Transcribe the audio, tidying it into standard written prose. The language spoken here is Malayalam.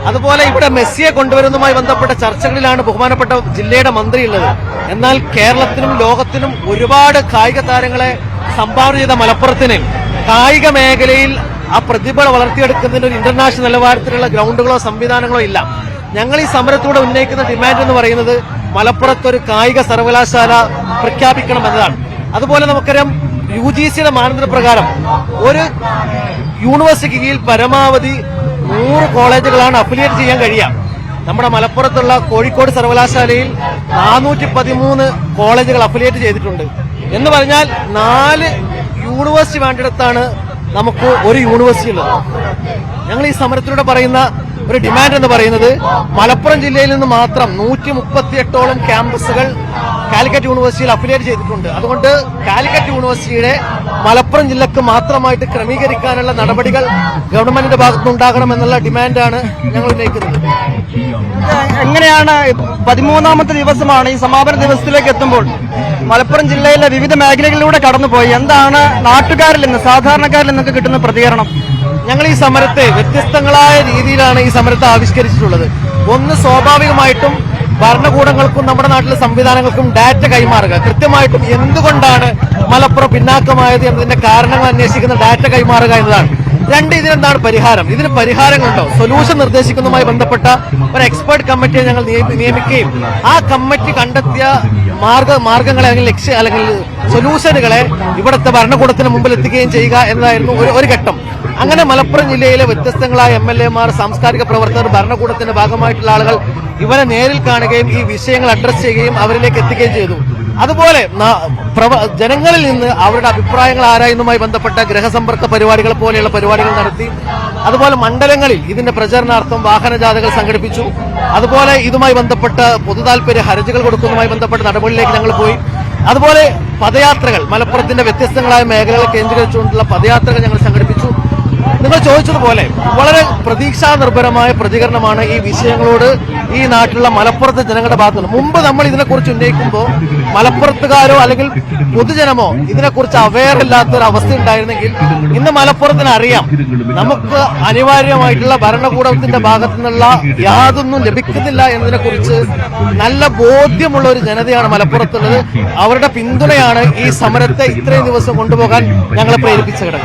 അതുപോലെ ഇവിടെ മെസ്സിയെ കൊണ്ടുവരുന്നതുമായി ബന്ധപ്പെട്ട ചർച്ചകളിലാണ് ബഹുമാനപ്പെട്ട ജില്ലയുടെ മന്ത്രിയുള്ളത്. എന്നാൽ കേരളത്തിനും ലോകത്തിനും ഒരുപാട് കായിക താരങ്ങളെ സംഭാവന ചെയ്ത മലപ്പുറത്തിന് കായിക മേഖലയിൽ ആ പ്രതിഭ വളർത്തിയെടുക്കുന്നതിന് ഒരു ഇന്റർനാഷണൽ നിലവാരത്തിലുള്ള ഗ്രൗണ്ടുകളോ സംവിധാനങ്ങളോ ഇല്ല. ഞങ്ങൾ ഈ സമരത്തോടെ ഉന്നയിക്കുന്ന ഡിമാൻഡ് എന്ന് പറയുന്നത് മലപ്പുറത്ത് ഒരു കായിക സർവകലാശാല പ്രഖ്യാപിക്കണമെന്നതാണ്. അതുപോലെ നമുക്കറിയാം UGCയുടെ മാനദണ്ഡപ്രകാരം ഒരു യൂണിവേഴ്സിറ്റിക്ക് കീഴിൽ പരമാവധി 100 കോളേജുകളാണ് അഫിലിയേറ്റ് ചെയ്യാൻ കഴിയുക. നമ്മുടെ മലപ്പുറത്തുള്ള കോഴിക്കോട് സർവകലാശാലയിൽ 413 കോളേജുകൾ അഫിലിയേറ്റ് ചെയ്തിട്ടുണ്ട്. എന്ന് പറഞ്ഞാൽ 4 യൂണിവേഴ്സിറ്റി വേണ്ടിടത്താണ് നമുക്ക് ഒരു യൂണിവേഴ്സിറ്റി ഉള്ളത്. ഞങ്ങൾ ഈ സമരത്തിലൂടെ പറയുന്ന ഒരു ഡിമാൻഡ് എന്ന് പറയുന്നത് മലപ്പുറം ജില്ലയിൽ നിന്ന് മാത്രം 138ഓളം ക്യാമ്പസുകൾ കാലിക്കറ്റ് യൂണിവേഴ്സിറ്റിയിൽ അഫിലിയേറ്റ് ചെയ്തിട്ടുണ്ട്. അതുകൊണ്ട് കാലിക്കറ്റ് യൂണിവേഴ്സിറ്റിയുടെ മലപ്പുറം ജില്ലക്ക് മാത്രമായിട്ട് ക്രമീകരിക്കാനുള്ള നടപടികൾ ഗവൺമെന്റിന്റെ ഭാഗത്തുനിന്നുണ്ടാകണം എന്നുള്ള ഡിമാൻഡാണ് ഞങ്ങൾ ഉന്നയിക്കുന്നത്. എങ്ങനെയാണ് 13ാമത്തെ ദിവസമാണ് ഈ സമാപന ദിവസത്തിലേക്ക് എത്തുമ്പോൾ മലപ്പുറം ജില്ലയിലെ വിവിധ മേഖലകളിലൂടെ കടന്നുപോയി എന്താണ് നാട്ടുകാരിൽ നിന്ന് സാധാരണക്കാരിൽ നിന്നൊക്കെ കിട്ടുന്ന പ്രതികരണം? ഞങ്ങൾ ഈ സമരത്തെ വ്യത്യസ്തങ്ങളായ രീതിയിലാണ് ഈ സമരത്തെ ആവിഷ്കരിച്ചിട്ടുള്ളത്. ഒന്ന്, സ്വാഭാവികമായിട്ടും ഭരണകൂടങ്ങൾക്കും നമ്മുടെ നാട്ടിലെ സംവിധാനങ്ങൾക്കും ഡാറ്റ കൈമാറുക, കൃത്യമായിട്ടും എന്തുകൊണ്ടാണ് മലപ്പുറം പിന്നാക്കമായത് എന്നതിന്റെ കാരണങ്ങൾ അന്വേഷിക്കുന്ന ഡാറ്റ കൈമാറുക എന്നതാണ്. 2, ഇതിനെന്താണ് പരിഹാരം, ഇതിന് പരിഹാരങ്ങളുണ്ടോ, സൊല്യൂഷൻ നിർദ്ദേശിക്കുന്നതുമായി ബന്ധപ്പെട്ട ഒരു എക്സ്പേർട്ട് കമ്മിറ്റിയെ ഞങ്ങൾ നിയമിക്കുകയും ആ കമ്മിറ്റി കണ്ടെത്തിയ മാർഗങ്ങളെ അല്ലെങ്കിൽ സൊല്യൂഷനുകളെ ഇവിടുത്തെ ഭരണകൂടത്തിന് മുമ്പിൽ എത്തിക്കുകയും ചെയ്യുക എന്നതായിരുന്നു ഒരു ഘട്ടം. അങ്ങനെ മലപ്പുറം ജില്ലയിലെ വ്യത്യസ്തങ്ങളായ MLA മാർ, സാംസ്കാരിക പ്രവർത്തകർ, ഭരണകൂടത്തിന്റെ ഭാഗമായിട്ടുള്ള ആളുകൾ ഇവരെ നേരിൽ കാണുകയും ഈ വിഷയങ്ങൾ അഡ്രസ് ചെയ്യുകയും അവരിലേക്ക് എത്തിക്കുകയും ചെയ്തു. അതുപോലെ ജനങ്ങളിൽ നിന്ന് അവരുടെ അഭിപ്രായങ്ങൾ ആരായുന്നതുമായി ബന്ധപ്പെട്ട ഗൃഹസമ്പർക്ക പരിപാടികൾ പോലെയുള്ള പരിപാടികൾ നടത്തി. അതുപോലെ മണ്ഡലങ്ങളിൽ ഇതിന്റെ പ്രചരണാർത്ഥം വാഹനജാഥകൾ സംഘടിപ്പിച്ചു. അതുപോലെ ഇതുമായി ബന്ധപ്പെട്ട പൊതുതാൽപര്യ ഹർജികൾ കൊടുക്കുന്നതുമായി ബന്ധപ്പെട്ട നടപടികളിലേക്ക് ഞങ്ങൾ പോയി. അതുപോലെ പദയാത്രകൾ, മലപ്പുറത്തിന്റെ വ്യത്യസ്തങ്ങളായ മേഖലകളെ കേന്ദ്രീകരിച്ചുകൊണ്ടുള്ള പദയാത്രകൾ ഞങ്ങൾ സംഘടിപ്പിച്ചു. നിങ്ങൾ ചോദിച്ചതുപോലെ വളരെ പ്രതീക്ഷാ നിർഭരമായ പ്രതികരണമാണ് ഈ വിഷയങ്ങളോട് ഈ നാട്ടിലുള്ള മലപ്പുറത്തെ ജനങ്ങളുടെ ഭാഗത്തുനിന്ന്. മുമ്പ് നമ്മൾ ഇതിനെക്കുറിച്ച് ഉന്നയിക്കുമ്പോൾ മലപ്പുറത്തുകാരോ അല്ലെങ്കിൽ പൊതുജനമോ ഇതിനെക്കുറിച്ച് അവെയർ ഇല്ലാത്തൊരു അവസ്ഥ ഉണ്ടായിരുന്നെങ്കിൽ ഇന്ന് മലപ്പുറത്തിന് അറിയാം നമുക്ക് അനിവാര്യമായിട്ടുള്ള ഭരണകൂടത്തിന്റെ ഭാഗത്തു നിന്നുള്ള യാതൊന്നും ലഭിക്കുന്നില്ല എന്നതിനെക്കുറിച്ച് നല്ല ബോധ്യമുള്ള ഒരു ജനതയാണ് മലപ്പുറത്തുള്ളത്. അവരുടെ പിന്തുണയാണ് ഈ സമരത്തെ ഇത്രയും ദിവസം കൊണ്ടുപോകാൻ ഞങ്ങളെ പ്രേരിപ്പിച്ച ഘടകം.